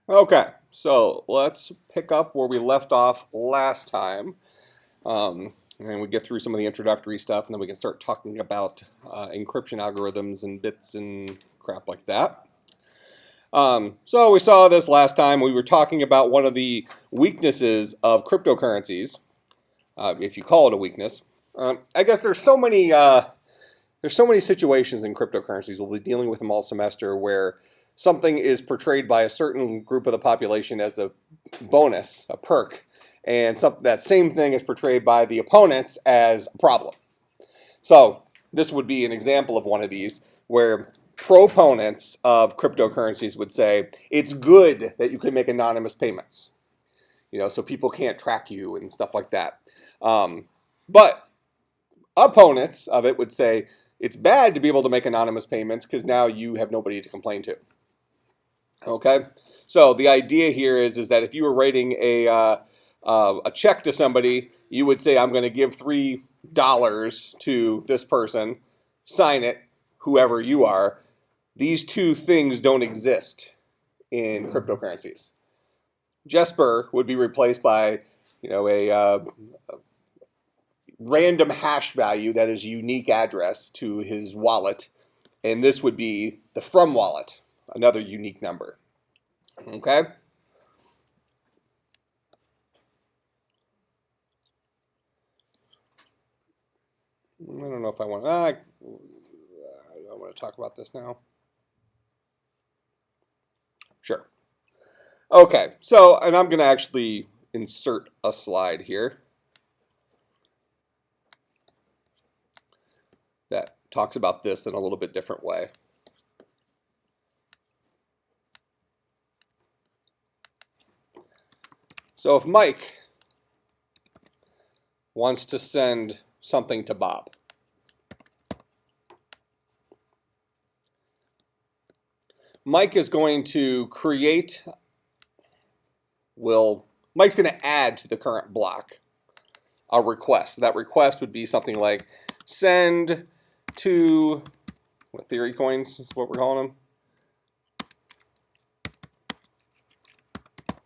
Okay, so let's pick up where we left off last time. And we get through some of the introductory stuff, and then we can start talking about encryption algorithms and bits and crap like that. So we saw this last time. We were talking about one of the weaknesses of cryptocurrencies, if you call it a weakness. I guess there's so many situations in cryptocurrencies. We'll be dealing with them all semester where something is portrayed by a certain group of the population as a bonus, a perk, and that same thing is portrayed by the opponents as a problem. So this would be an example of one of these where proponents of cryptocurrencies would say it's good that you can make anonymous payments, so people can't track you and stuff like that. But opponents of it would say it's bad to be able to make anonymous payments because now you have nobody to complain to. Okay, so the idea here is that if you were writing a check to somebody, you would say, I'm going to give $3 to this person, sign it, whoever you are. These two things don't exist in cryptocurrencies. Jesper would be replaced by a random hash value that is unique address to his wallet, and this would be the from wallet, another unique number. Okay? I don't know if I want to talk about this now. Sure. Okay, so, and I'm going to actually insert a slide here that talks about this in a little bit different way. So if Mike wants to send something to Bob, Mike is going to Mike's going to add to the current block a request. That request would be something like send to, theory coins is what we're calling them,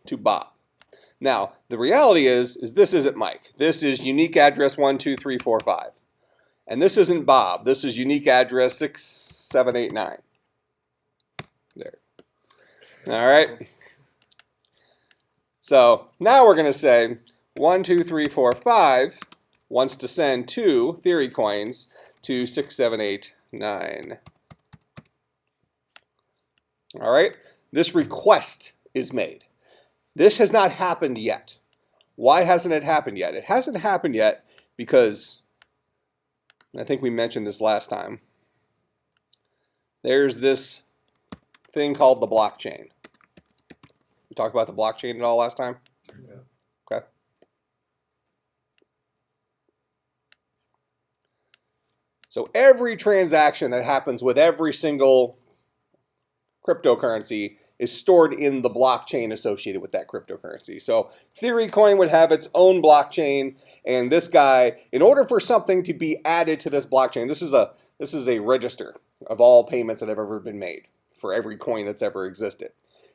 to Bob. Now, the reality is this isn't Mike. This is unique address 12345. And this isn't Bob. This is unique address 6789. There. All right. So now we're going to say 12345 wants to send 2 theory coins to 6789. All right. This request is made. This has not happened yet. Why hasn't it happened yet? It hasn't happened yet because, I think we mentioned this last time, there's this thing called the blockchain. We talked about the blockchain at all last time? Yeah. Okay. So every transaction that happens with every single cryptocurrency is stored in the blockchain associated with that cryptocurrency. So Theory Coin would have its own blockchain, and this guy, in order for something to be added to this blockchain, this is a register of all payments that have ever been made for every coin that's ever existed.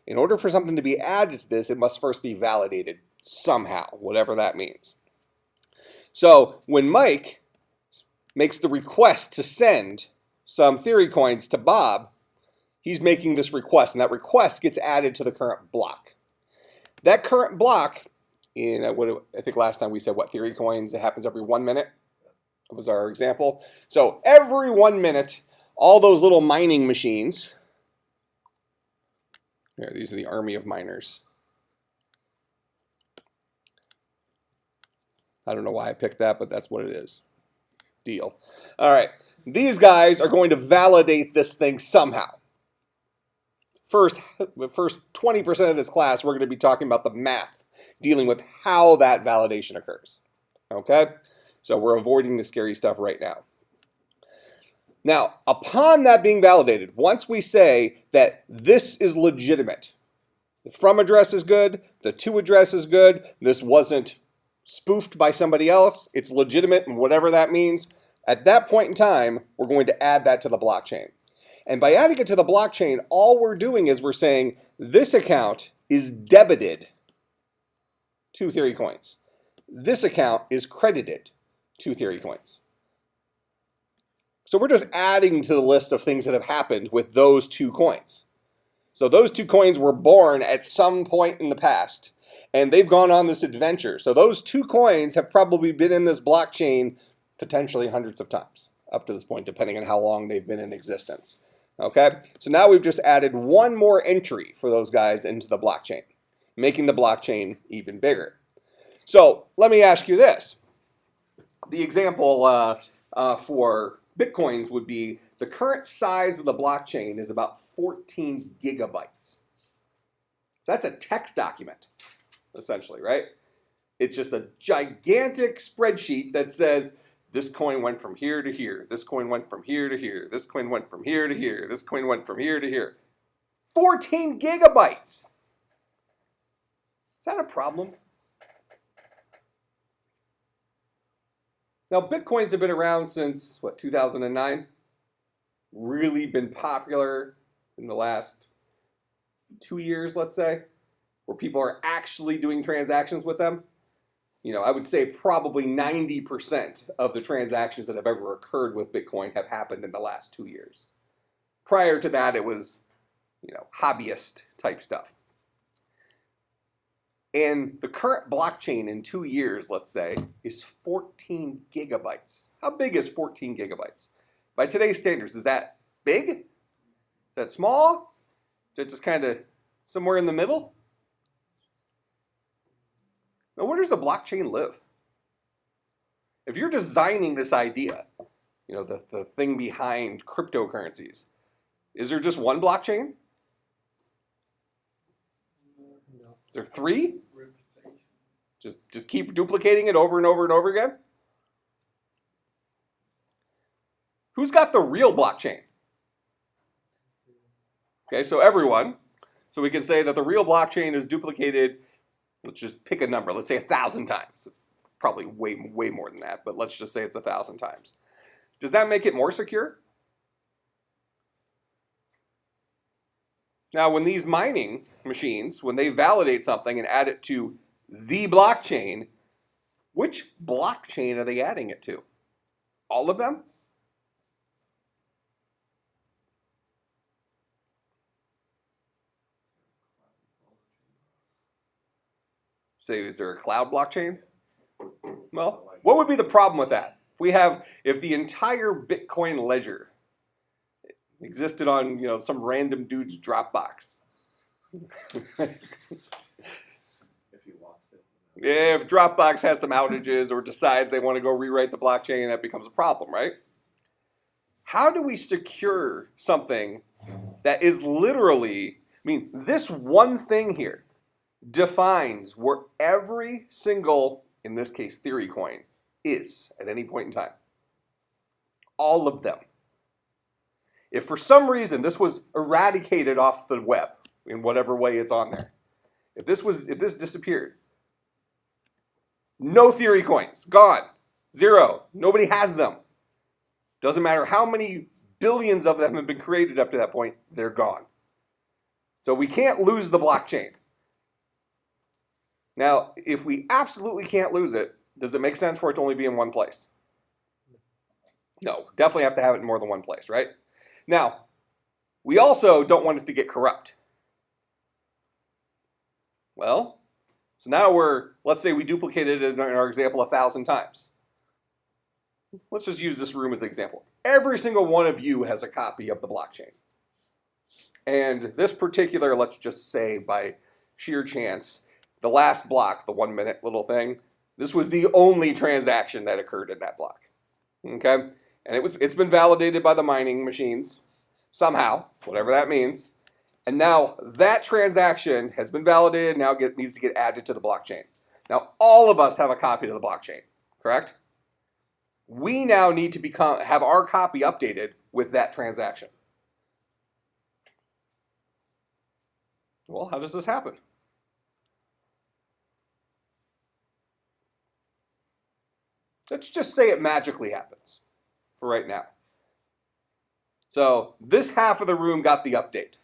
In order for something to be added to this, it must first be validated somehow, whatever that means. So when Mike makes the request to send some Theory Coins to Bob, he's making this request, and that request gets added to the current block. That current block, I think last time we said Theory Coins, it happens every 1 minute. That was our example. So every 1 minute, all those little mining machines, here, these are the army of miners. I don't know why I picked that, but that's what it is. Deal. All right. These guys are going to validate this thing somehow. The first 20% of this class, we're going to be talking about the math, dealing with how that validation occurs. Okay? So we're avoiding the scary stuff right now. Now, upon that being validated, once we say that this is legitimate, the from address is good, the to address is good, this wasn't spoofed by somebody else, it's legitimate and whatever that means, at that point in time, we're going to add that to the blockchain. And by adding it to the blockchain, all we're doing is we're saying this account is debited 2 theory coins. This account is credited 2 theory coins. So we're just adding to the list of things that have happened with those 2 coins. So those 2 coins were born at some point in the past, and they've gone on this adventure. So those 2 coins have probably been in this blockchain potentially hundreds of times up to this point, depending on how long they've been in existence. Okay, so now we've just added one more entry for those guys into the blockchain, making the blockchain even bigger. So let me ask you this. The example for Bitcoins would be the current size of the blockchain is about 14 gigabytes. So that's a text document, essentially, right? It's just a gigantic spreadsheet that says this coin went from here to here, this coin went from here to here, this coin went from here to here, this coin went from here to here. 14 gigabytes! Is that a problem? Now, Bitcoins have been around since, 2009? Really been popular in the last 2 years, let's say, where people are actually doing transactions with them. I would say probably 90% of the transactions that have ever occurred with Bitcoin have happened in the last 2 years. Prior to that, it was, hobbyist type stuff. And the current blockchain in 2 years, let's say, is 14 gigabytes. How big is 14 gigabytes? By today's standards, is that big? Is that small? Is it just kind of somewhere in the middle? Now, where does the blockchain live? If you're designing this idea, the thing behind cryptocurrencies, is there just one blockchain? Is there 3? Just keep duplicating it over and over and over again? Who's got the real blockchain? Okay, so everyone. So we can say that the real blockchain is duplicated, let's just pick a number, let's say 1,000 times. It's probably way more than that, but let's just say it's 1,000 times. Does that make it more secure? Now, when these mining machines, when they validate something and add it to the blockchain, which blockchain are they adding it to? All of them? Say, is there a cloud blockchain? Well, what would be the problem with that? If the entire Bitcoin ledger existed on, some random dude's Dropbox. If Dropbox has some outages or decides they want to go rewrite the blockchain, that becomes a problem, right? How do we secure something that is literally, this one thing here defines where every single, in this case, theory coin is at any point in time. All of them. If for some reason this was eradicated off the web, in whatever way it's on there, if this disappeared, no theory coins, gone, 0, nobody has them. Doesn't matter how many billions of them have been created up to that point, they're gone. So we can't lose the blockchain. Now, if we absolutely can't lose it, does it make sense for it to only be in one place? No, definitely have to have it in more than one place, right? Now, we also don't want it to get corrupt. Well, so now let's say we duplicated it in our example 1,000 times. Let's just use this room as an example. Every single one of you has a copy of the blockchain. And this particular, let's just say by sheer chance, the last block, the 1 minute little thing, this was the only transaction that occurred in that block. Okay? And it's been validated by the mining machines somehow, whatever that means. And now that transaction has been validated, now needs to get added to the blockchain. Now all of us have a copy of the blockchain, correct? We now need to have our copy updated with that transaction. Well, how does this happen? Let's just say it magically happens for right now. So this half of the room got the update.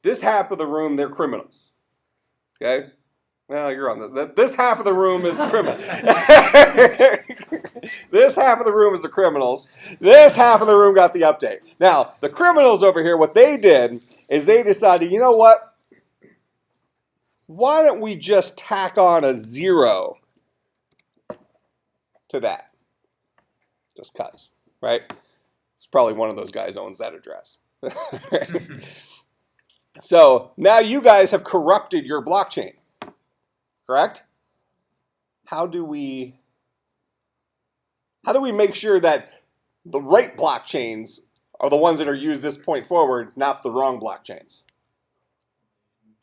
This half of the room, they're criminals. Okay? Well, you're on this half of the room is criminal. This half of the room is the criminals. This half of the room got the update. Now, the criminals over here, what they did is they decided, you know what? Why don't we just tack on a 0 to that? Just cuz, right? It's probably one of those guys owns that address. So now you guys have corrupted your blockchain, correct? How do we make sure that the right blockchains are the ones that are used this point forward, not the wrong blockchains?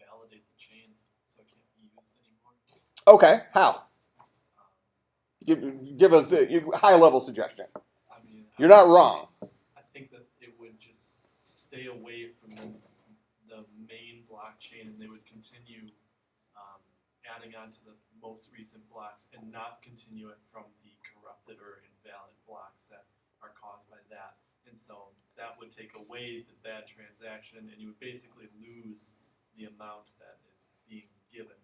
Validate the chain so it can't be used anymore. Okay, how? Give us a high-level suggestion. You're not wrong. I think that it would just stay away from the main blockchain, and they would continue adding on to the most recent blocks and not continue it from the corrupted or invalid blocks that are caused by that. And so that would take away the bad transaction, and you would basically lose the amount that is being given.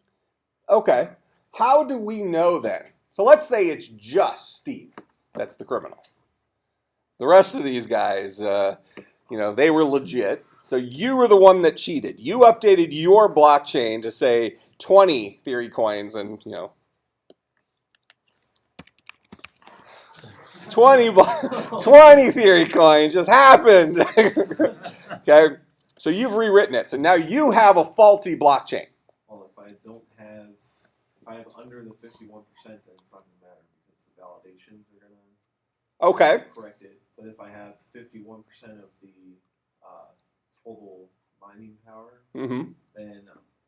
Okay. How do we know then? So let's say it's just Steve that's the criminal. The rest of these guys, they were legit. So you were the one that cheated. You updated your blockchain to say 20 theory coins and, 20 theory coins just happened. Okay, so you've rewritten it. So now you have a faulty blockchain. Well, if I have under the 51%, then it's not going to matter because the validations are going to correct it. But if I have 51% of the total mining power, then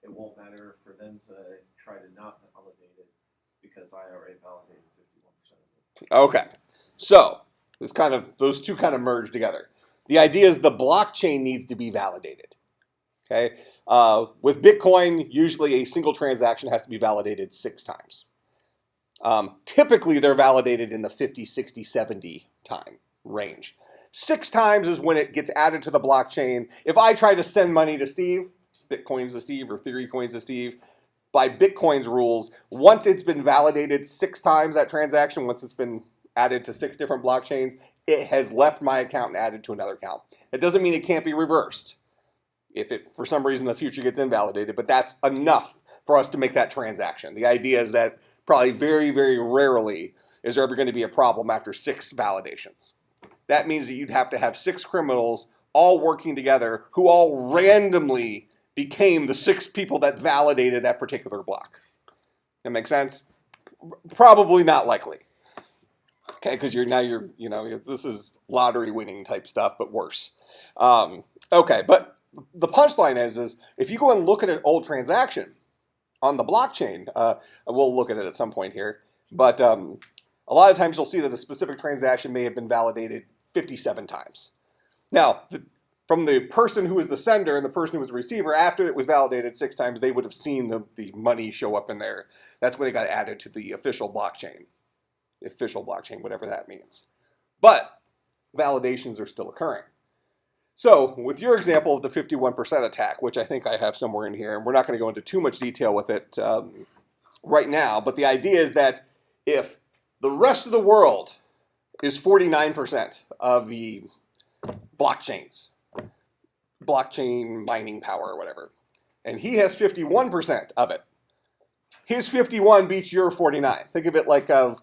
it won't matter for them to try to not validate it because I already validated 51% of it. Okay. So those two kind of merge together. The idea is the blockchain needs to be validated. Okay. With Bitcoin, usually a single transaction has to be validated 6 times. Typically, they're validated in the 50, 60, 70 time range. 6 times is when it gets added to the blockchain. If I try to send money to Steve, Bitcoins to Steve or Theory coins to Steve, by Bitcoin's rules, once it's been validated 6 times, that transaction, once it's been added to 6 different blockchains, it has left my account and added to another account. That doesn't mean it can't be reversed if it, for some reason, in the future gets invalidated, but that's enough for us to make that transaction. The idea is that probably very, very rarely is there ever going to be a problem after 6 validations. That means that you'd have to have 6 criminals all working together who all randomly became the 6 people that validated that particular block. That makes sense? Probably not likely. Okay, because this is lottery winning type stuff, but worse. Okay, but the punchline is if you go and look at an old transaction on the blockchain, we'll look at it at some point here, but a lot of times you'll see that a specific transaction may have been validated 57 times. Now, from the person who was the sender and the person who was the receiver, after it was validated 6 times, they would have seen the money show up in there. That's when it got added to the official blockchain. The official blockchain, whatever that means. But validations are still occurring. So with your example of the 51% attack, which I think I have somewhere in here, and we're not going to go into too much detail with it right now, but the idea is that if the rest of the world is 49% of the blockchain mining power or whatever, and he has 51% of it, his 51 beats your 49. Think of it like of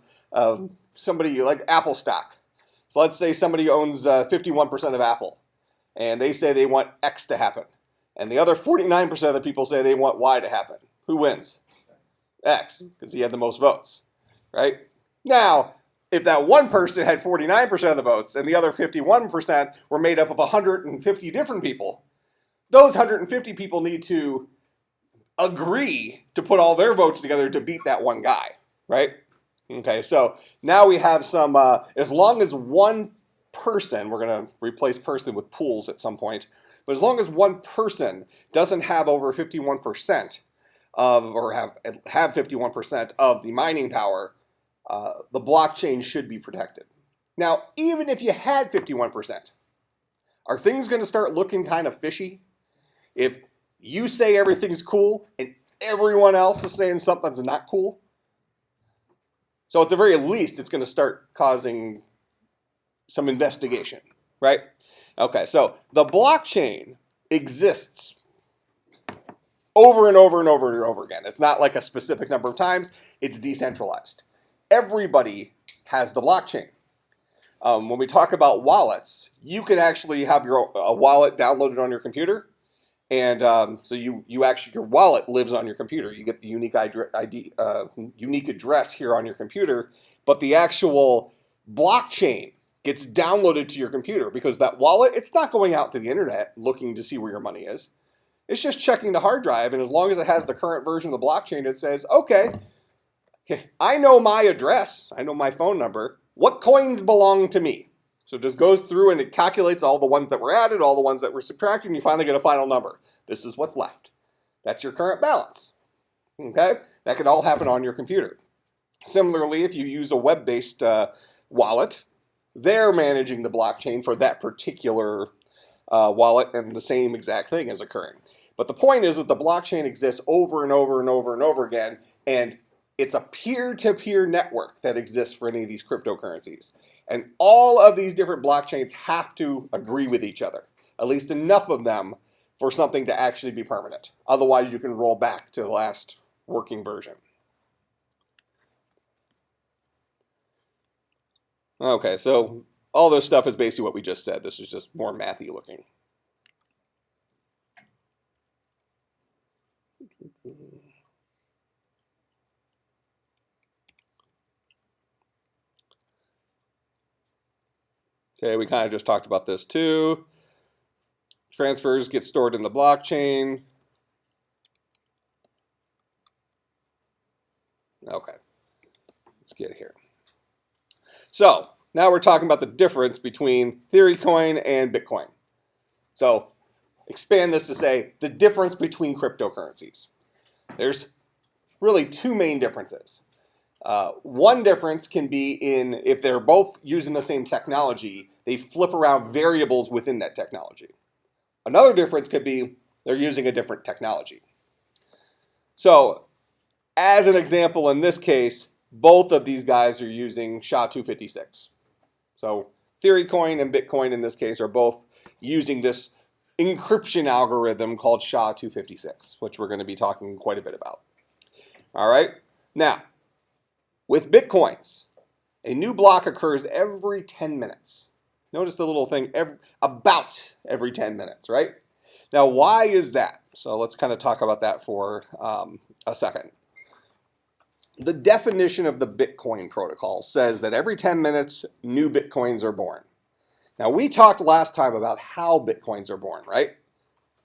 somebody like Apple stock. So let's say somebody owns 51% of Apple, and they say they want X to happen, and the other 49% of the people say they want Y to happen. Who wins? X, because he had the most votes, right? Now, if that one person had 49% of the votes and the other 51% were made up of 150 different people, those 150 people need to agree to put all their votes together to beat that one guy, right? Okay, so now we have some, as long as one person, we're going to replace person with pools at some point, but as long as one person doesn't have over 51% or have 51% of the mining power, the blockchain should be protected. Now, even if you had 51%, are things going to start looking kind of fishy? If you say everything's cool and everyone else is saying something's not cool. So at the very least, it's going to start causing some investigation, right? Okay, so the blockchain exists over and over and over and over again. It's not like a specific number of times. It's decentralized. Everybody has the blockchain. When we talk about wallets, you can actually have a wallet downloaded on your computer, and so you actually, your wallet lives on your computer. You get the unique unique address here on your computer, but the actual blockchain gets downloaded to your computer, because that wallet, it's not going out to the internet looking to see where your money is. It's just checking the hard drive, and as long as it has the current version of the blockchain, it says, okay, I know my address, I know my phone number, what coins belong to me? So it just goes through and it calculates all the ones that were added, all the ones that were subtracted, and you finally get a final number. This is what's left. That's your current balance. Okay? That can all happen on your computer. Similarly, if you use a web-based wallet, they're managing the blockchain for that particular wallet, and the same exact thing is occurring. But the point is that the blockchain exists over and over and over and over again, and it's a peer-to-peer network that exists for any of these cryptocurrencies. And all of these different blockchains have to agree with each other, at least enough of them for something to actually be permanent. Otherwise, you can roll back to the last working version. Okay, so all this stuff is basically what we just said. This is just more mathy looking. Okay, we kind of just talked about this too. Transfers get stored in the blockchain. Okay, let's get here. So now we're talking about the difference between Theory coin and Bitcoin. So expand this to say the difference between cryptocurrencies. There's really two main differences. One difference can be in if they're both using the same technology, they flip around variables within that technology. Another difference could be they're using a different technology. So as an example, in this case, both of these guys are using Sha-256. So Theory coin and Bitcoin in this case are both using this encryption algorithm called Sha-256, which we're going to be talking quite a bit about. All right, now, with Bitcoins, a new block occurs every 10 minutes. Notice the little thing, about every 10 minutes, right? Now, why is that? So let's kind of talk about that for a second. The definition of the Bitcoin protocol says that every 10 minutes, new Bitcoins are born. Now, we talked last time about how Bitcoins are born, right?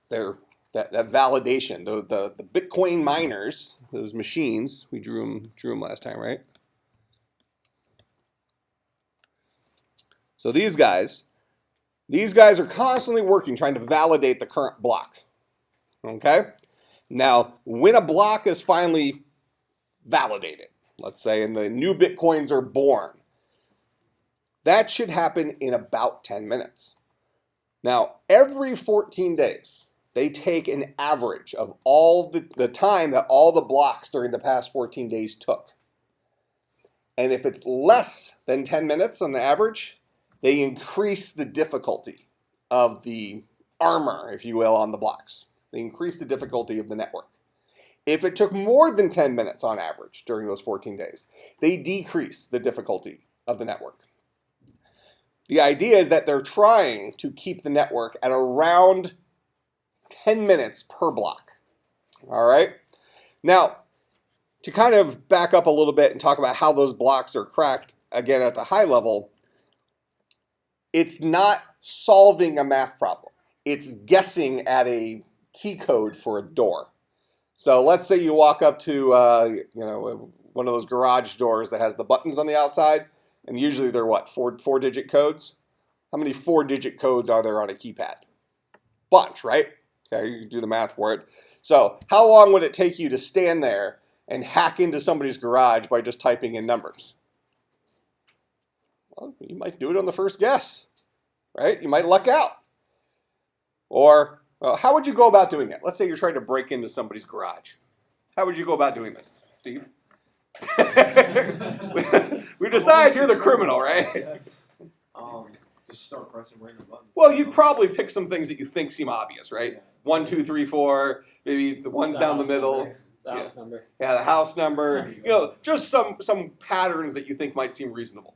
They're that validation, the Bitcoin miners, those machines, we drew them last time, right? So these guys are constantly working, trying to validate the current block. Okay? Now, when a block is finally validated, let's say, and the new Bitcoins are born, that should happen in about 10 minutes. Now, every 14 days, they take an average of all the time that all the blocks during the past 14 days took. And if it's less than 10 minutes on the average, they increase the difficulty of the armor, if you will, on the blocks. They increase the difficulty of the network. If it took more than 10 minutes on average during those 14 days, they decrease the difficulty of the network. The idea is that they're trying to keep the network at around 10 minutes per block. All right? Now, to kind of back up a little bit and talk about how those blocks are cracked, again at the high level, it's not solving a math problem. It's guessing at a key code for a door. So let's say you walk up to one of those garage doors that has the buttons on the outside, and usually they're what, four-digit codes? How many four-digit codes are there on a keypad? Bunch, right? Okay, you can do the math for it. So how long would it take you to stand there and hack into somebody's garage by just typing in numbers? Well, you might do it on the first guess, right? You might luck out. Or how would you go about doing it? Let's say you're trying to break into somebody's garage. How would you go about doing this, Steve? We decide you're the criminal, right? Just start pressing random buttons. Well, you'd probably pick some things that you think seem obvious, right? Yeah. 1, 2, 3, 4. Maybe the ones down the middle. The house number. Yeah, the house number. You know, just some patterns that you think might seem reasonable.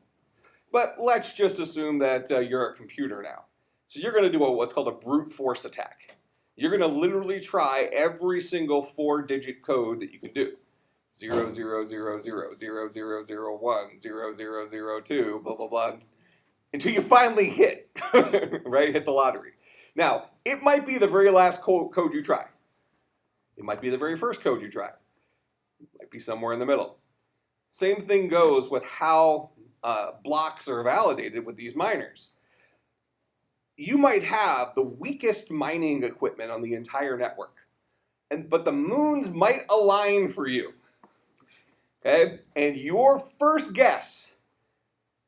But let's just assume that you're a computer now. So you're going to do what's called a brute force attack. You're going to literally try every single 4-digit code that you can do. 0, 0, 0, 0, 0, 0, 0, 1, 0, 0, 0, 2, blah, blah, blah, until you finally hit, right? Hit the lottery. Now, it might be the very last code you try. It might be the very first code you try. It might be somewhere in the middle. Same thing goes with how blocks are validated with these miners. You might have the weakest mining equipment on the entire network, but the moons might align for you. Okay? And your first guess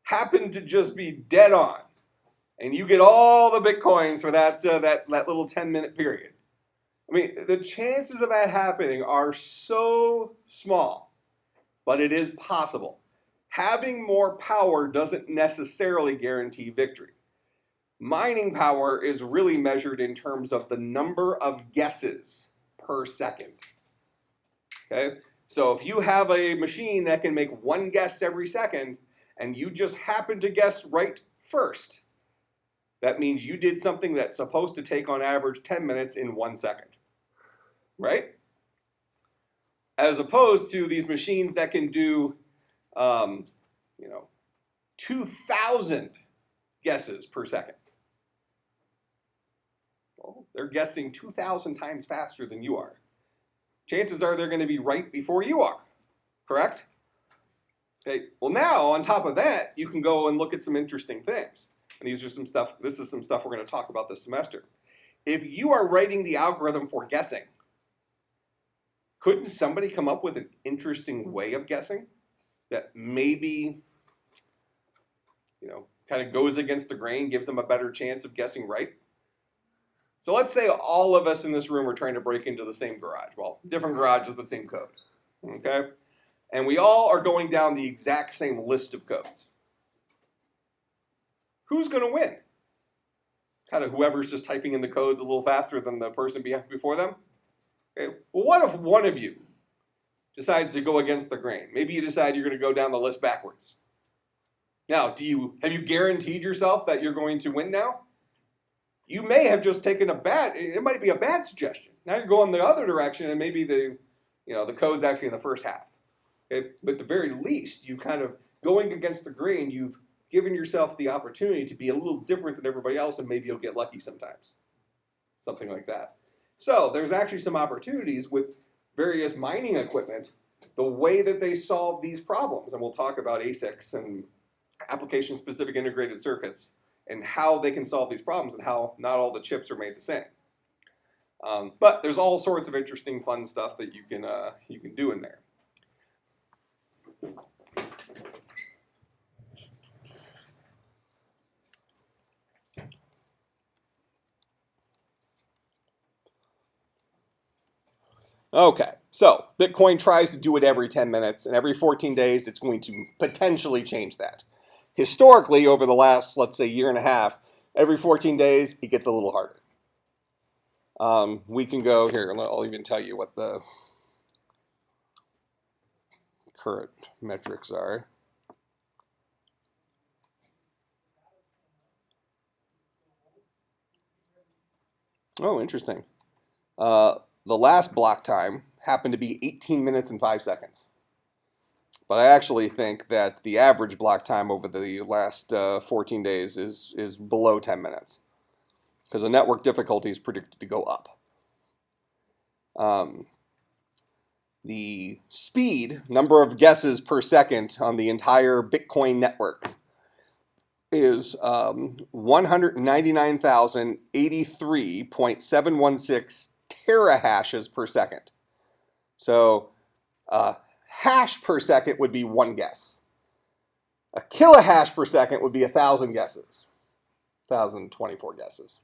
happened to just be dead on, and you get all the bitcoins for that little 10-minute period. I mean, the chances of that happening are so small, but it is possible. Having more power doesn't necessarily guarantee victory. Mining power is really measured in terms of the number of guesses per second. Okay? So if you have a machine that can make one guess every second, and you just happen to guess right first, that means you did something that's supposed to take on average 10 minutes in 1 second. Right? As opposed to these machines that can do, 2,000 guesses per second. Well, they're guessing 2,000 times faster than you are. Chances are they're going to be right before you are. Correct? Okay. Well, now, on top of that, you can go and look at some interesting things. And this is some stuff we're going to talk about this semester. If you are writing the algorithm for guessing, couldn't somebody come up with an interesting way of guessing that maybe, kind of goes against the grain, gives them a better chance of guessing right? So let's say all of us in this room are trying to break into the same garage. Well, different garages, but same code. Okay? And we all are going down the exact same list of codes. Who's going to win? Kind of whoever's just typing in the codes a little faster than the person before them? Okay. Well, what if one of you decides to go against the grain? Maybe you decide you're going to go down the list backwards. Now, have you guaranteed yourself that you're going to win now? You may have just taken it might be a bad suggestion. Now you're going the other direction, and maybe the code's actually in the first half. Okay? But at the very least, you kind of going against the grain, you've given yourself the opportunity to be a little different than everybody else, and maybe you'll get lucky sometimes. Something like that. So there's actually some opportunities with various mining equipment, the way that they solve these problems. And we'll talk about ASICs and application-specific integrated circuits and how they can solve these problems and how not all the chips are made the same. But there's all sorts of interesting, fun stuff that you can do in there. Okay, so Bitcoin tries to do it every 10 minutes, and every 14 days it's going to potentially change that. Historically, over the last, let's say, year and a half, every 14 days it gets a little harder. We can go here, I'll even tell you what the current metrics are. Oh, interesting. The last block time happened to be 18 minutes and 5 seconds. But I actually think that the average block time over the last 14 days is below 10 minutes. Because the network difficulty is predicted to go up. The speed, number of guesses per second on the entire Bitcoin network is 199,083.716 terahashes per second. So hash per second would be one guess. A kilohash per second would be 1,000 guesses. 1,024 guesses.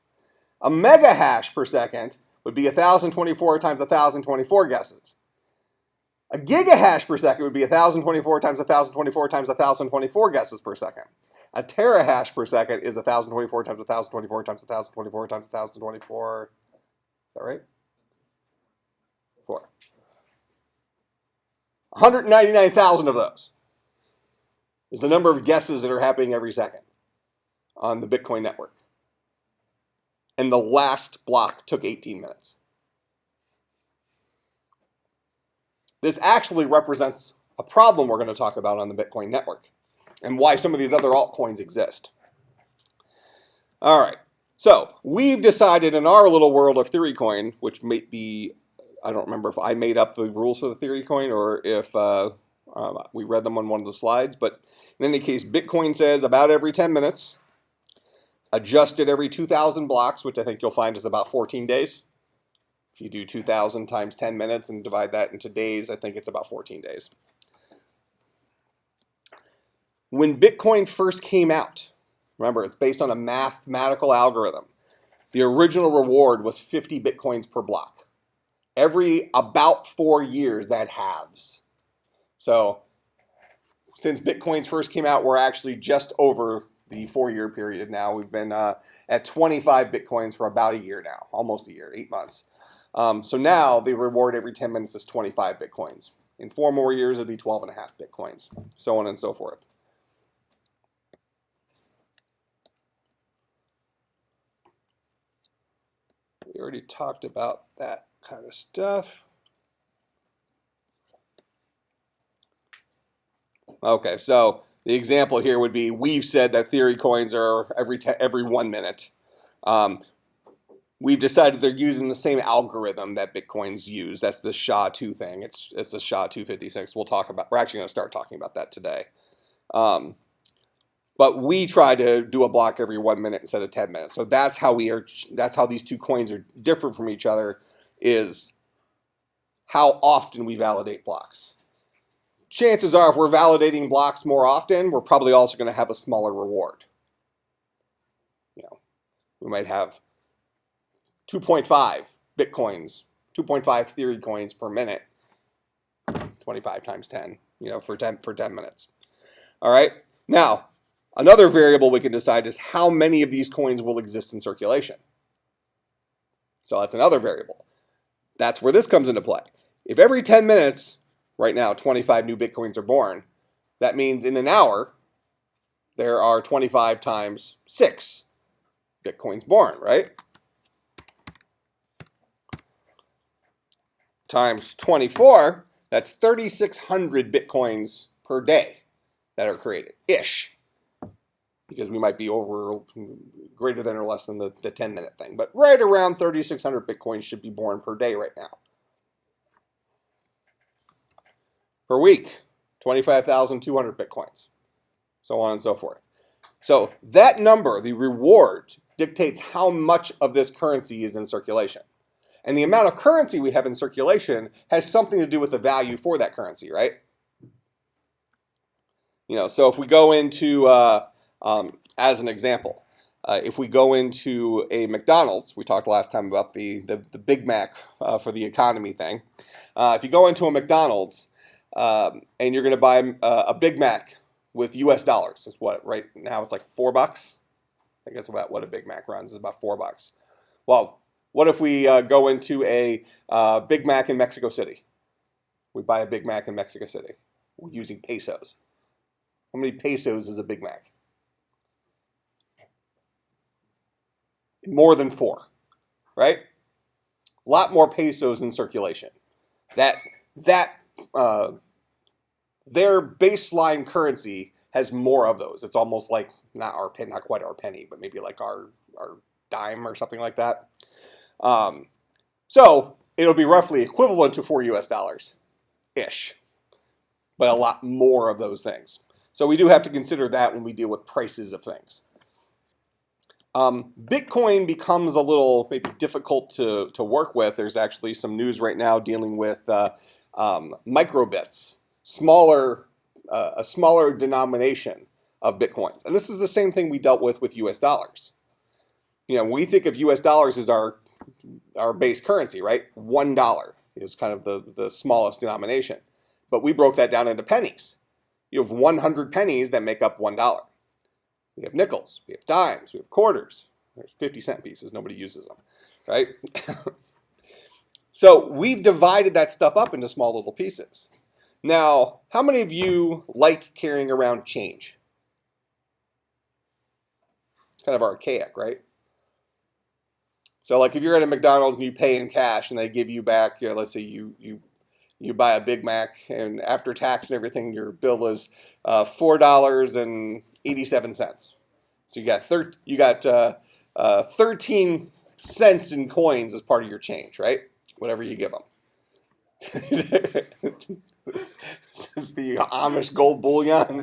A megahash per second would be 1,024 times 1,024 guesses. A gigahash per second would be 1,024 times 1,024 times 1,024 guesses per second. A terahash per second is 1,024 times 1,024 times 1,024 times 1,024. Is that right? 4. 199,000 of those is the number of guesses that are happening every second on the Bitcoin network. And the last block took 18 minutes. This actually represents a problem we're going to talk about on the Bitcoin network and why some of these other altcoins exist. All right, so we've decided in our little world of theory coin, which may be, I don't remember if I made up the rules for the theory coin or if we read them on one of the slides, but in any case, Bitcoin says about every 10 minutes, adjusted every 2,000 blocks, which I think you'll find is about 14 days. If you do 2,000 times 10 minutes and divide that into days, I think it's about 14 days. When Bitcoin first came out, remember, it's based on a mathematical algorithm. The original reward was 50 Bitcoins per block. Every about 4 years, that halves. So since Bitcoins first came out, we're actually just over the 4-year period now. We've been at 25 Bitcoins for about a year now, almost a year, 8 months. So now the reward every 10 minutes is 25 Bitcoins. In 4 more years, it'll be 12.5 Bitcoins, so on and so forth. We already talked about that kind of stuff. Okay, so the example here would be, we've said that theory coins are every 1 minute. We've decided they're using the same algorithm that Bitcoins use. That's the SHA-2 thing. It's the Sha-256. We're actually going to start talking about that today. But we try to do a block every 1 minute instead of 10 minutes. So that's how these two coins are different from each other, is how often we validate blocks. Chances are, if we're validating blocks more often, we're probably also going to have a smaller reward. We might have 2.5 Bitcoins, 2.5 theory coins per minute, 25 times 10, for 10 minutes. All right. Now, another variable we can decide is how many of these coins will exist in circulation. So that's another variable. That's where this comes into play. If every 10 minutes, right now, 25 new Bitcoins are born, that means in an hour, there are 25 times 6 Bitcoins born, right? Times 24, that's 3,600 Bitcoins per day that are created, ish. Because we might be over greater than or less than the 10-minute thing. But right around 3,600 Bitcoins should be born per day right now. Per week, 25,200 Bitcoins. So on and so forth. So that number, the reward, dictates how much of this currency is in circulation. And the amount of currency we have in circulation has something to do with the value for that currency, right? So if we go into, as an example, if we go into a McDonald's, we talked last time about the Big Mac for the economy thing. If you go into a McDonald's and you're going to buy a Big Mac with US dollars, it's what, right now it's like $4. I think that's about what a Big Mac runs, is about $4. Well, what if we go into a Big Mac in Mexico City? We buy a Big Mac in Mexico City. We're using pesos. How many pesos is a Big Mac? More than 4, right? A lot more pesos in circulation. Their baseline currency has more of those. It's almost like not quite our penny, but maybe like our dime or something like that. So it'll be roughly equivalent to $4 US-ish, but a lot more of those things. So we do have to consider that when we deal with prices of things. Bitcoin becomes a little maybe difficult to work with. There's actually some news right now dealing with microbits, a smaller denomination of Bitcoins. And this is the same thing we dealt with US dollars. We think of US dollars as our base currency, right? $1 is kind of the smallest denomination. But we broke that down into pennies. You have 100 pennies that make up $1. We have nickels, we have dimes, we have quarters. There's 50-cent pieces, nobody uses them, right? So we've divided that stuff up into small little pieces. Now, how many of you like carrying around change? It's kind of archaic, right? So like if you're at a McDonald's and you pay in cash and they give you back, let's say you buy a Big Mac and after tax and everything, your bill is $4.87. So you got 13 cents in coins as part of your change, right? Whatever you give them. This is the Amish gold bullion.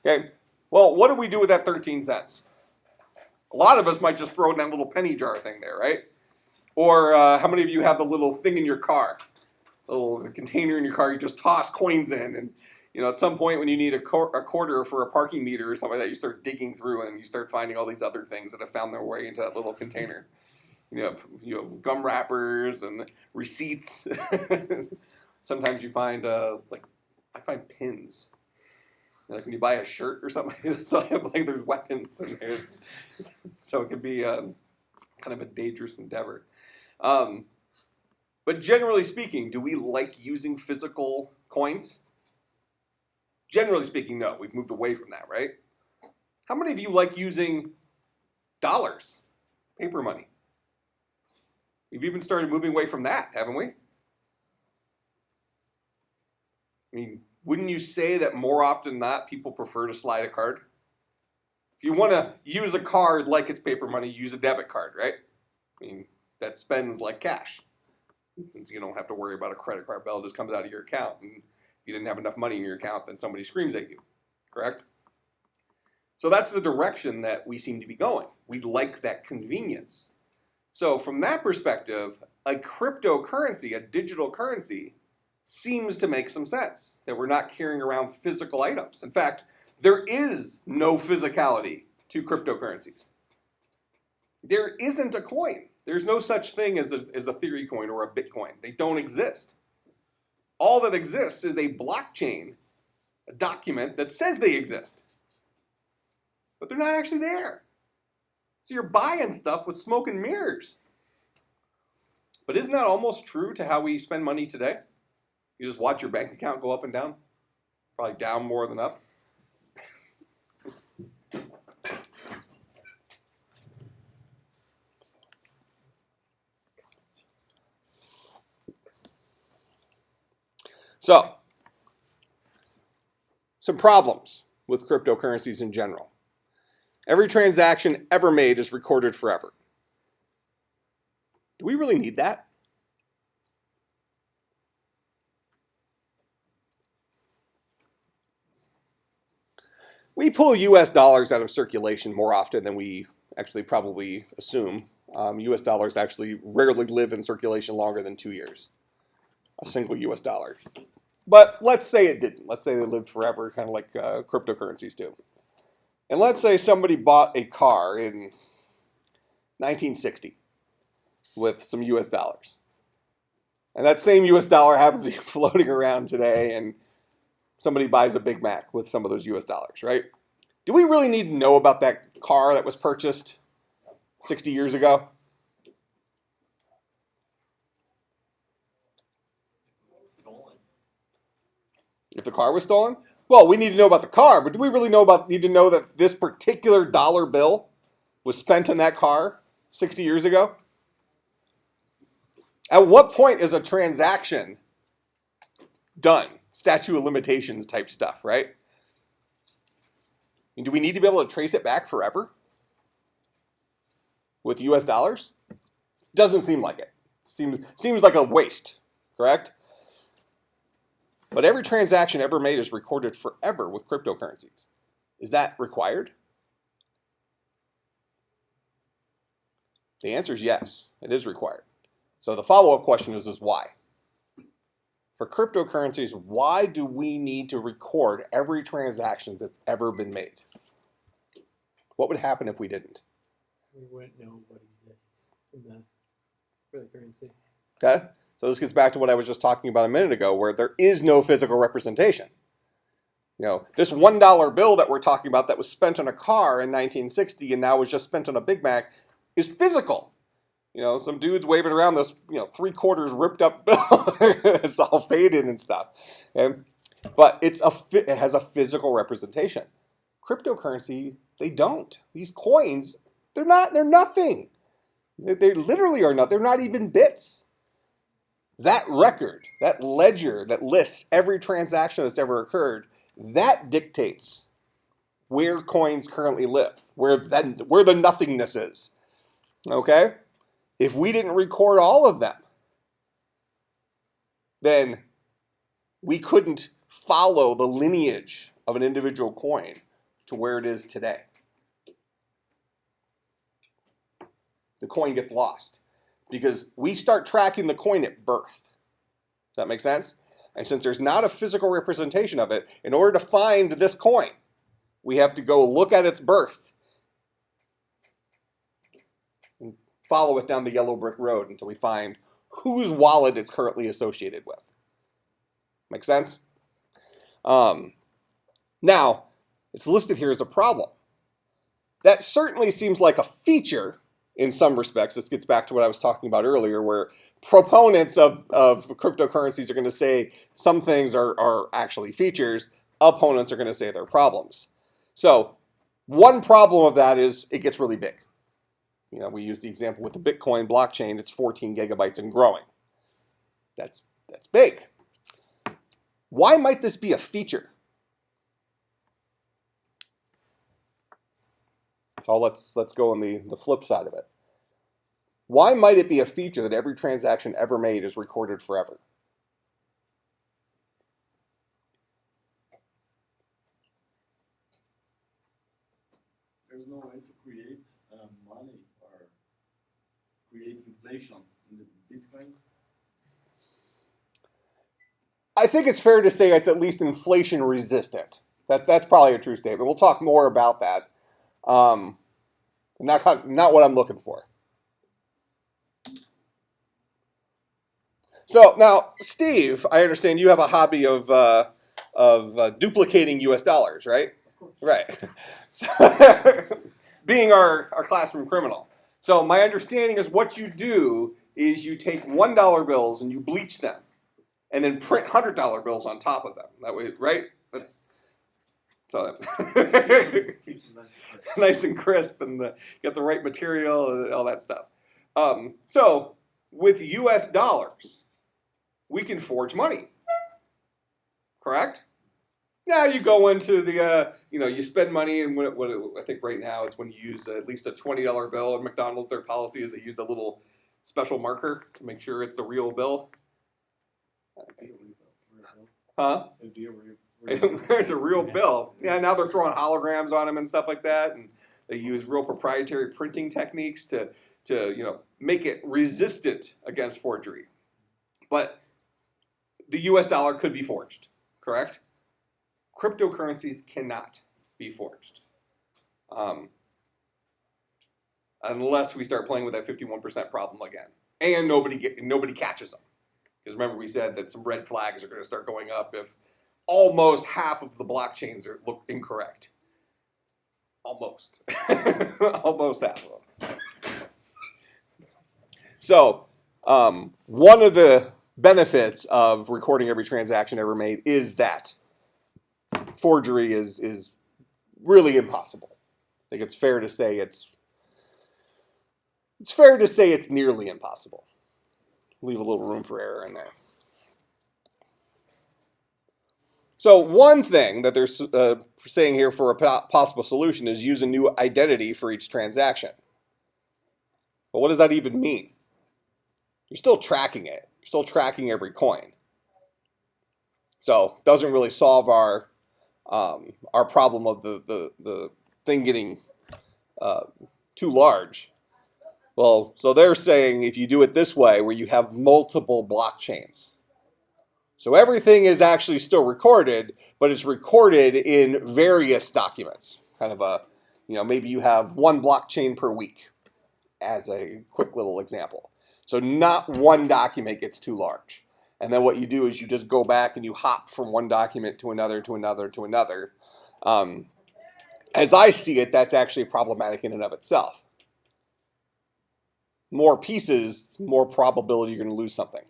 Okay. Well, what do we do with that 13 cents? A lot of us might just throw it in that little penny jar thing there, right? Or how many of you have the little thing in your car? The little container in your car, you just toss coins in. And at some point when you need a quarter for a parking meter or something like that, you start digging through and you start finding all these other things that have found their way into that little container. You have gum wrappers and receipts. Sometimes you find, I find pins. Like when you buy a shirt or something, so there's weapons in there. So it can be kind of a dangerous endeavor. But generally speaking, do we like using physical coins? Generally speaking, no. We've moved away from that, right? How many of you like using dollars, paper money? We've even started moving away from that, haven't we? I mean, wouldn't you say that more often than not, people prefer to slide a card? If you want to use a card like it's paper money, use a debit card, right? I mean, that spends like cash. Since you don't have to worry about a credit card bill, it just comes out of your account. And if you didn't have enough money in your account, then somebody screams at you, correct? So that's the direction that we seem to be going. We like that convenience. So from that perspective, a cryptocurrency, a digital currency, seems to make some sense, that we're not carrying around physical items. In fact, there is no physicality to cryptocurrencies. There isn't a coin. There's no such thing as a theory coin or a Bitcoin. They don't exist. All that exists is a blockchain, a document that says they exist. But they're not actually there. So you're buying stuff with smoke and mirrors. But isn't that almost true to how we spend money today? You just watch your bank account go up and down. Probably down more than up. So, some problems with cryptocurrencies in general. Every transaction ever made is recorded forever. Do we really need that? We pull US dollars out of circulation more often than we actually probably assume. US dollars actually rarely live in circulation longer than 2 years. A single US dollar. But let's say it didn't. Let's say they lived forever, kind of like cryptocurrencies do. And let's say somebody bought a car in 1960 with some US dollars. And that same US dollar happens to be floating around today, and somebody buys a Big Mac with some of those US dollars, right? Do we really need to know about that car that was purchased 60 years ago? Stolen. If the car was stolen? Well, we need to know about the car, but do we really need to know that this particular dollar bill was spent on that car 60 years ago? At what point is a transaction done? Statute of limitations type stuff, right? And do we need to be able to trace it back forever with US dollars? Doesn't seem like it. Seems like a waste, correct? But every transaction ever made is recorded forever with cryptocurrencies. Is that required? The answer is yes, it is required. So the follow-up question is why? For cryptocurrencies, why do we need to record every transaction that's ever been made? What would happen if we didn't? We wouldn't know what exists for the currency. Okay? So this gets back to what I was just talking about a minute ago, where there is no physical representation. This $1 bill that we're talking about that was spent on a car in 1960 and now was just spent on a Big Mac is physical. Some dude's waving around this, 3/4 ripped up bill. It's all faded and stuff. Okay? But it has a physical representation. Cryptocurrency, they don't. These coins, they're nothing. They literally are not. They're not even bits. That record, that ledger that lists every transaction that's ever occurred, that dictates where coins currently live, where the nothingness is. Okay? If we didn't record all of them, then we couldn't follow the lineage of an individual coin to where it is today. The coin gets lost because we start tracking the coin at birth. Does that make sense? And since there's not a physical representation of it, in order to find this coin, we have to go look at its birth and follow it down the yellow brick road until we find whose wallet it's currently associated with. Make sense? Now, it's listed here as a problem. That certainly seems like a feature in some respects. This gets back to what I was talking about earlier, where proponents of cryptocurrencies are going to say some things are actually features. Opponents are going to say they're problems. So one problem of that is it gets really big. We use the example with the Bitcoin blockchain. It's 14 gigabytes and growing. That's big. Why might this be a feature? So let's go on the flip side of it. Why might it be a feature that every transaction ever made is recorded forever? There's no way to create money or create inflation in the Bitcoin. I think it's fair to say it's at least inflation resistant. That's probably a true statement. We'll talk more about that. Not what I'm looking for. So now, Steve, I understand you have a hobby of duplicating U.S. dollars, right? Right. So, being our classroom criminal. So my understanding is what you do is you take $1 bills and you bleach them, and then print $100 bills on top of them. That way, right? That's so Keeps it nice and crisp, and get the right material, all that stuff. So with U.S. dollars, we can forge money. Correct? Now you go into the, you spend money, and I think right now it's when you use at least a $20 bill. At McDonald's, their policy is they use a little special marker to make sure it's a real bill. Huh? There's a real bill. Yeah, now they're throwing holograms on them and stuff like that, and they use real proprietary printing techniques to make it resistant against forgery. But the U.S. dollar could be forged, correct? Cryptocurrencies cannot be forged, unless we start playing with that 51% problem again, and nobody catches them. Because remember, we said that some red flags are going to start going up if almost half of the blockchains look incorrect. Almost. Almost half of them. So, one of the benefits of recording every transaction ever made is that forgery is really impossible. I think it's fair to say it's nearly impossible. Leave a little room for error in there. So one thing that they're saying here for a possible solution is use a new identity for each transaction. But what does that even mean? You're still tracking it. You're still tracking every coin. So it doesn't really solve our problem of the thing getting too large. Well, so they're saying if you do it this way, where you have multiple blockchains. So everything is actually still recorded, but it's recorded in various documents. Kind of maybe you have one blockchain per week, as a quick little example. So not one document gets too large. And then what you do is you just go back and you hop from one document to another, to another, to another. As I see it, that's actually problematic in and of itself. More pieces, more probability you're going to lose something,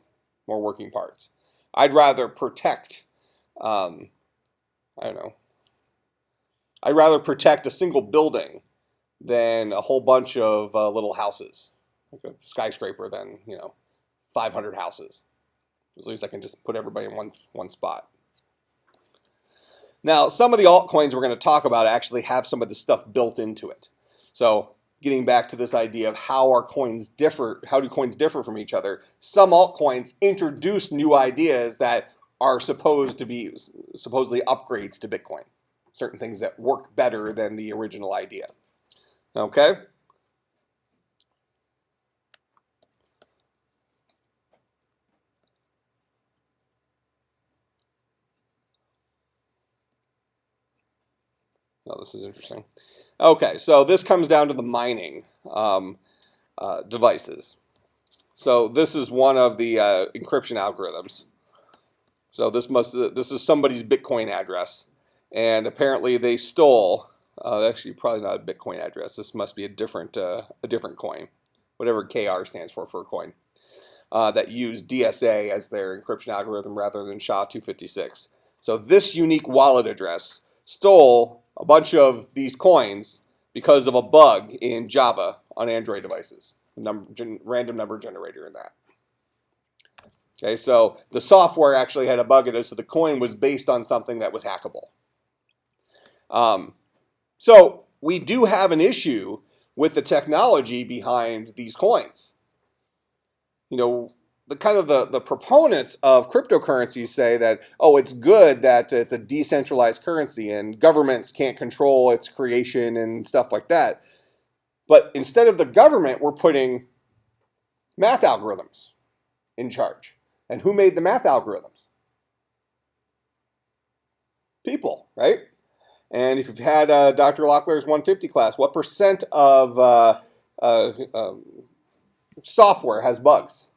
more working parts. I'd rather protect, I'd rather protect a single building than a whole bunch of little houses, like a skyscraper than, 500 houses. At least I can just put everybody in one spot. Now, some of the altcoins we're going to talk about actually have some of this stuff built into it. So getting back to this idea of how do coins differ from each other, some altcoins introduce new ideas that are supposedly upgrades to Bitcoin. Certain things that work better than the original idea. Okay? Oh, this is interesting. Okay, so this comes down to the mining devices. So this is one of the encryption algorithms. So this is somebody's Bitcoin address, and apparently they stole. Actually, probably not a Bitcoin address. This must be a different coin, whatever KR stands for a coin. That use DSA as their encryption algorithm rather than SHA-256. So this unique wallet address stole a bunch of these coins because of a bug in Java on Android devices. Random number generator in that. Okay, so the software actually had a bug in it, so the coin was based on something that was hackable. So we do have an issue with the technology behind these coins. The proponents of cryptocurrencies say that, it's good that it's a decentralized currency and governments can't control its creation and stuff like that. But instead of the government, we're putting math algorithms in charge. And who made the math algorithms? People, right? And if you've had Dr. Locklear's 150 class, what percent of software has bugs?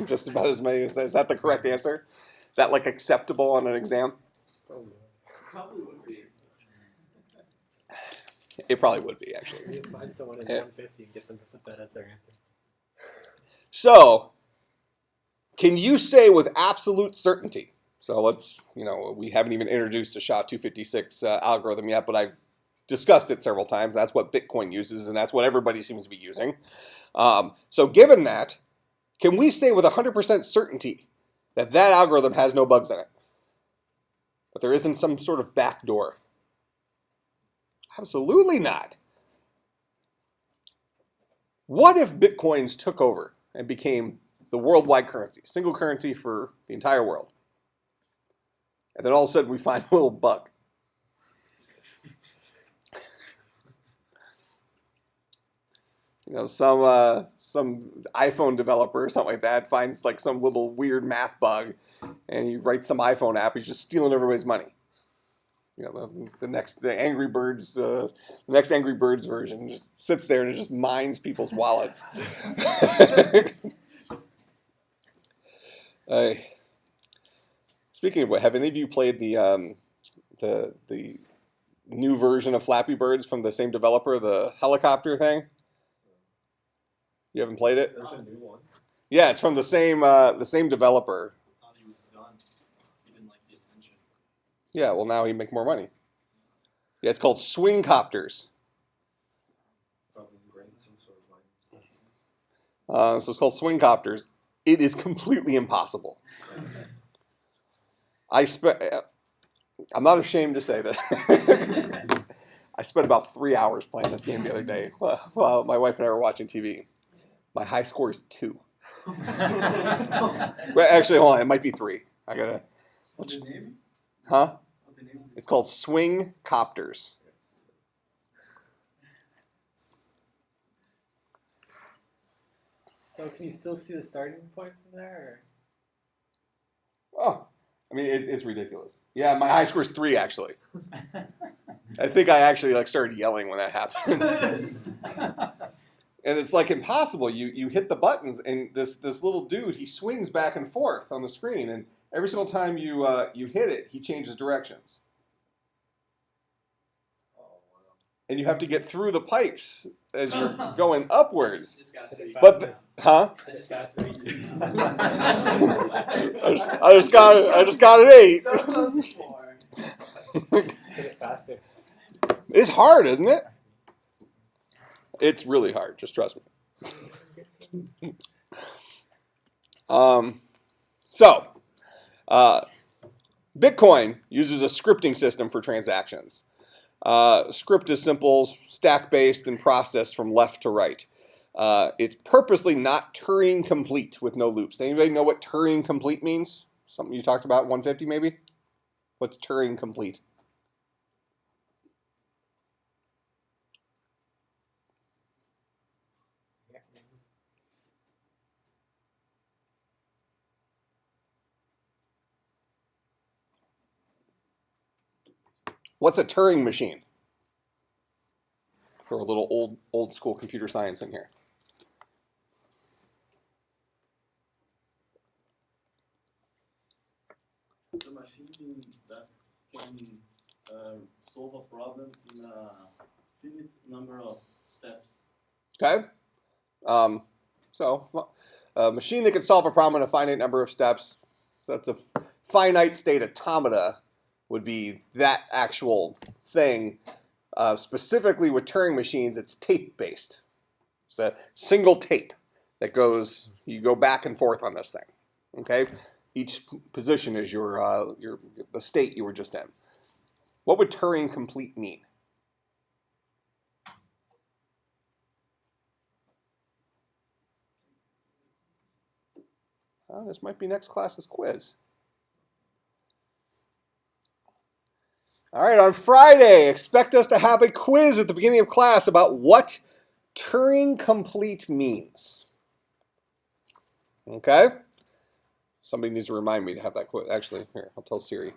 Just about as many as is that the correct answer? Is that like acceptable on an exam? Probably would be. It probably would be, actually. You find someone in 150 and get them to put that as their answer. So, can you say with absolute certainty? So we haven't even introduced the SHA-256 algorithm yet, but I've discussed it several times. That's what Bitcoin uses, and that's what everybody seems to be using. So given that, can we say with 100% certainty that algorithm has no bugs in it? That there isn't some sort of backdoor? Absolutely not. What if Bitcoins took over and became the worldwide currency, single currency for the entire world? And then all of a sudden we find a little bug. Some iPhone developer or something like that finds like some little weird math bug, and he writes some iPhone app. He's just stealing everybody's money. The next Angry Birds version just sits there and it just mines people's wallets. Speaking of what, have any of you played the new version of Flappy Birds from the same developer, the helicopter thing? You haven't played it? There's a new one. Yeah, it's from the same developer. I thought he was done. He didn't like the attention. Yeah, well now he make more money. Yeah, it's called Swing Copters. Probably some sort of line. So it's called Swing Copters. It is completely impossible. I'm not ashamed to say that. I spent about 3 hours playing this game the other day while my wife and I were watching TV. My high score is 2. Well, actually, hold on. It might be 3. I gotta. What's the name? Huh? What's the name? It's called Swing Copters. So can you still see the starting point from there? Oh, I mean, it's ridiculous. Yeah, my high score is 3 actually. I think I actually like started yelling when that happened. And it's like impossible. You hit the buttons, and this little dude, he swings back and forth on the screen, and every single time you hit it, he changes directions. And you have to get through the pipes as you're going upwards. But huh? I just got straight. I just got an 8. So close to 4. Get it faster. It's hard, isn't it? It's really hard. Just trust me. Bitcoin uses a scripting system for transactions. Script is simple, stack-based, and processed from left to right. It's purposely not Turing complete with no loops. Anybody know what Turing complete means? Something you talked about, 150 maybe? What's Turing complete? What's a Turing machine? Throw a little old school computer science in here. It's a machine that can solve a problem in a finite number of steps. Okay. So a machine that can solve a problem in a finite number of steps. So that's a finite state automata would be that actual thing. Specifically with Turing machines, it's tape-based. It's a single tape that goes, you go back and forth on this thing. Okay? Each position is the state you were just in. What would Turing complete mean? This might be next class's quiz. All right, on Friday, expect us to have a quiz at the beginning of class about what Turing complete means. Okay? Somebody needs to remind me to have that quiz. Actually, here, I'll tell Siri.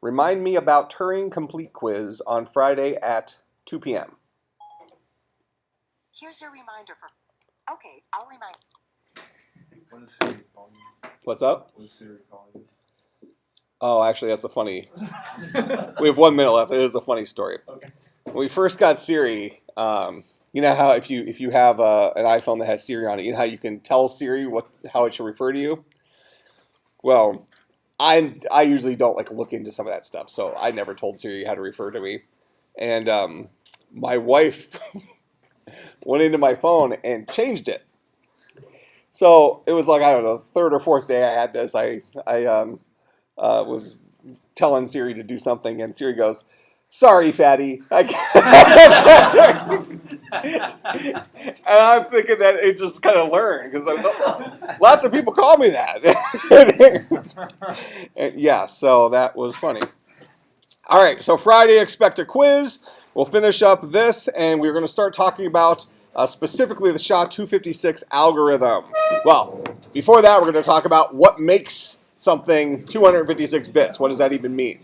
Remind me about Turing complete quiz on Friday at 2 p.m. Here's your reminder for... Okay, I'll remind... What is Siri calling you? What's up? What is Siri calling you? Oh, actually, that's a funny... We have 1 minute left. It is a funny story. Okay. When we first got Siri, you know how if you have an iPhone that has Siri on it, you know how you can tell Siri how it should refer to you? Well, I usually don't like look into some of that stuff, so I never told Siri how to refer to me. And my wife went into my phone and changed it. So it was like, I don't know, third or fourth day I had this. I was telling Siri to do something, and Siri goes, "Sorry, fatty." And I'm thinking that it just kind of learned, because lots of people call me that. And yeah, so that was funny. All right, so Friday, expect a quiz. We'll finish up this, and we're going to start talking about specifically the Sha-256 algorithm. Well, before that, we're going to talk about what makes something 256 bits. What does that even mean?